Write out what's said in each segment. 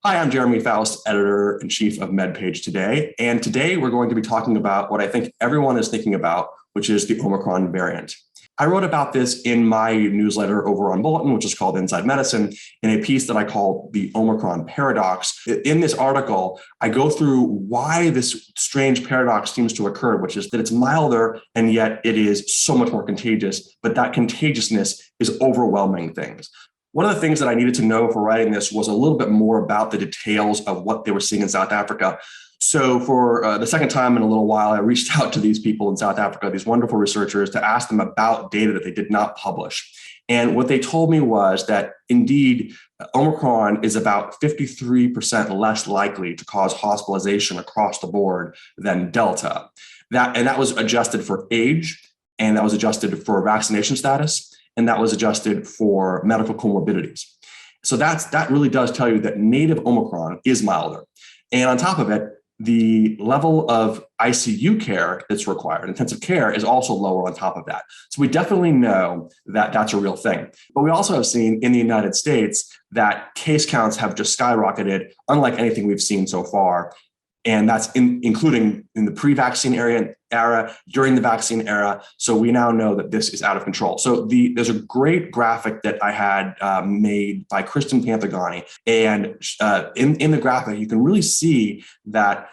Hi, I'm Jeremy Faust, editor-in-chief of MedPage today. And today we're going to be talking about what I think everyone is thinking about, which is the Omicron variant. I wrote about this in my newsletter over on Bulletin, which is called Inside Medicine, in a piece that I call the Omicron Paradox. In this article, I go through why this strange paradox seems to occur, which is that it's milder and yet it is so much more contagious, but that contagiousness is overwhelming things. One of the things that I needed to know for writing this was a little bit more about the details of what they were seeing in South Africa. So for the second time in a little while, I reached out to these people in South Africa, these wonderful researchers, to ask them about data that they did not publish. And what they told me was that indeed, Omicron is about 53% less likely to cause hospitalization across the board than Delta. That was adjusted for age, and that was adjusted for vaccination status, and that was adjusted for medical comorbidities. So that really does tell you that native Omicron is milder. And on top of it, the level of ICU care that's required, intensive care, is also lower on top of that. So we definitely know that that's a real thing. But we also have seen in the United States that case counts have just skyrocketed, unlike anything we've seen so far. And that's including in the pre-vaccine era, during the vaccine era. So we now know that this is out of control. So there's a great graphic that I had made by Kristen Pantagani. And in the graphic, you can really see that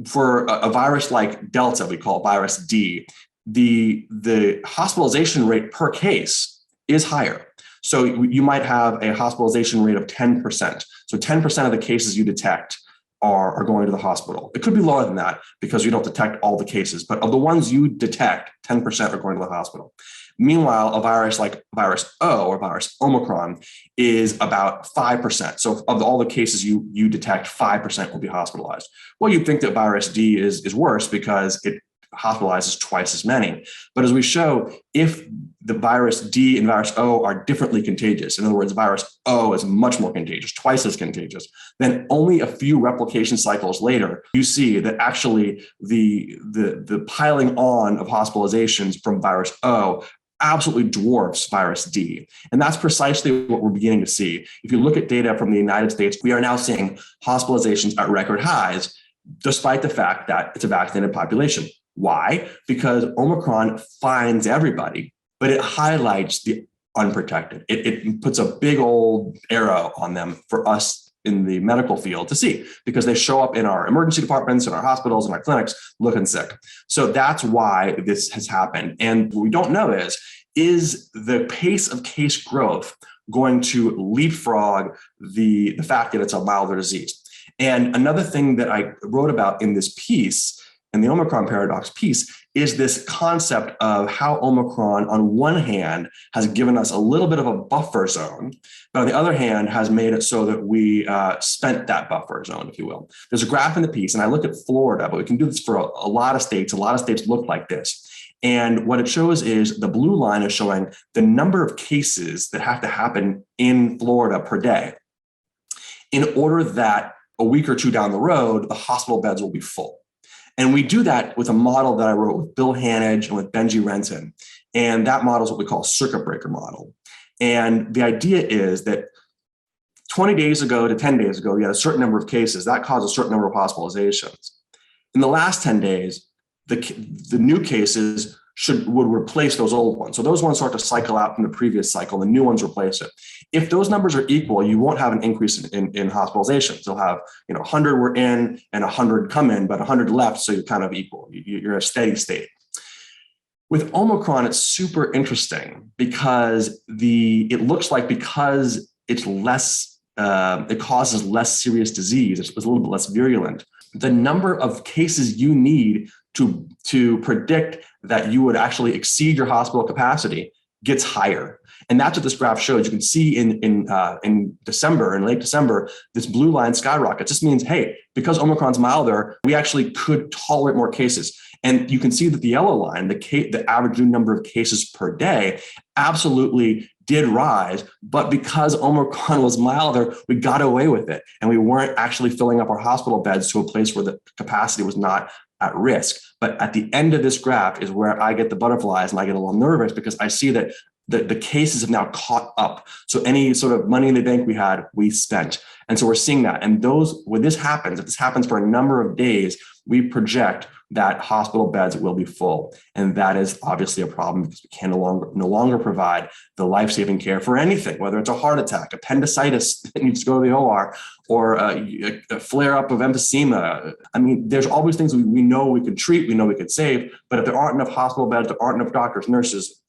for a virus like Delta, we call it virus D, the hospitalization rate per case is higher. So you might have a hospitalization rate of 10%. So 10% of the cases you detect are going to the hospital. It could be lower than that because you don't detect all the cases, but of the ones you detect, 10% are going to the hospital. Meanwhile, a virus like virus O or virus Omicron is about 5%. So of all the cases you detect, 5% will be hospitalized. Well, you'd think that virus D is worse because it hospitalizes twice as many. But as we show, if the virus D and virus O are differently contagious, in other words, virus O is much more contagious, twice as contagious, then only a few replication cycles later, you see that actually the piling on of hospitalizations from virus O absolutely dwarfs virus D. And that's precisely what we're beginning to see. If you look at data from the United States, we are now seeing hospitalizations at record highs, despite the fact that it's a vaccinated population. Why? Because Omicron finds everybody, but it highlights the unprotected. It puts a big old arrow on them for us in the medical field to see, because they show up in our emergency departments, in our hospitals, in our clinics, looking sick. So that's why this has happened. And what we don't know is the pace of case growth going to leapfrog the fact that it's a milder disease? And another thing that I wrote about in this piece, and the Omicron Paradox piece, is this concept of how Omicron, on one hand, has given us a little bit of a buffer zone, but on the other hand, has made it so that we spent that buffer zone, if you will. There's a graph in the piece, and I look at Florida, but we can do this for a lot of states. A lot of states look like this. And what it shows is the blue line is showing the number of cases that have to happen in Florida per day in order that a week or two down the road, the hospital beds will be full. And we do that with a model that I wrote with Bill Hanage and with Benji Renton. And that model is what we call a circuit breaker model. And the idea is that 20 days ago to 10 days ago, you had a certain number of cases. That caused a certain number of hospitalizations. In the last 10 days, the new cases would replace those old ones. So those ones start to cycle out from the previous cycle, the new ones replace it. If those numbers are equal, you won't have an increase in hospitalizations. You'll have 100 were in and 100 come in, but 100 left, so you're kind of equal. You're a steady state. With Omicron, it's super interesting because it looks like because it's less, it causes less serious disease, it's a little bit less virulent, the number of cases you need to predict that you would actually exceed your hospital capacity gets higher. And that's what this graph shows. You can see in December, in late December, this blue line skyrockets. This means, hey, because Omicron's milder, we actually could tolerate more cases. And you can see that the yellow line, the average number of cases per day, absolutely did rise. But because Omicron was milder, we got away with it. And we weren't actually filling up our hospital beds to a place where the capacity was not at risk. But at the end of this graph is where I get the butterflies and I get a little nervous because I see that the cases have now caught up. So any sort of money in the bank we had, we spent. And so we're seeing that. And when this happens, if this happens for a number of days, we project that hospital beds will be full. And that is obviously a problem because we can no longer provide the life-saving care for anything, whether it's a heart attack, appendicitis that needs to go to the OR, or a flare-up of emphysema. I mean, there's always things we know we could treat, we know we could save, but if there aren't enough hospital beds, there aren't enough doctors, nurses,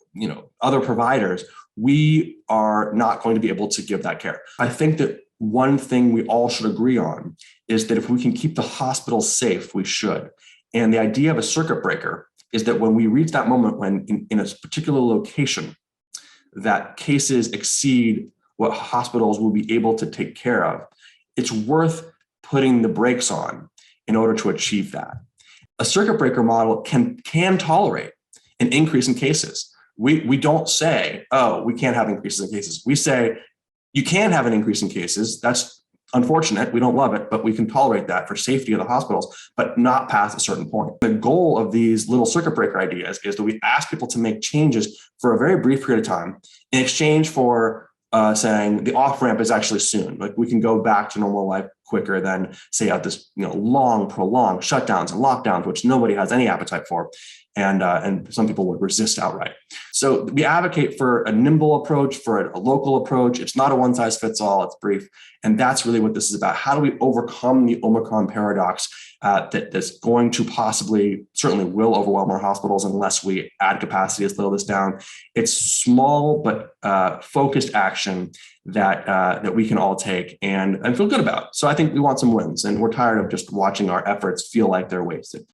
other providers, we are not going to be able to give that care. I think that one thing we all should agree on is that if we can keep the hospitals safe, we should. And the idea of a circuit breaker is that when we reach that moment when in a particular location, that cases exceed what hospitals will be able to take care of, it's worth putting the brakes on in order to achieve that. A circuit breaker model can tolerate an increase in cases. We don't say, oh, we can't have increases in cases. We say, you can have an increase in cases. That's unfortunate. We don't love it, but we can tolerate that for safety of the hospitals, but not past a certain point. The goal of these little circuit breaker ideas is that we ask people to make changes for a very brief period of time in exchange for saying the off-ramp is actually soon. Like we can go back to normal life quicker than say out this long, prolonged shutdowns and lockdowns, which nobody has any appetite for. And some people would resist outright. So we advocate for a nimble approach, for a local approach. It's not a one size fits all, it's brief. And that's really what this is about. How do we overcome the Omicron paradox that's going to certainly will overwhelm our hospitals unless we add capacity to slow this down. It's small but focused action that we can all take and feel good about. So I think we want some wins, and we're tired of just watching our efforts feel like they're wasted.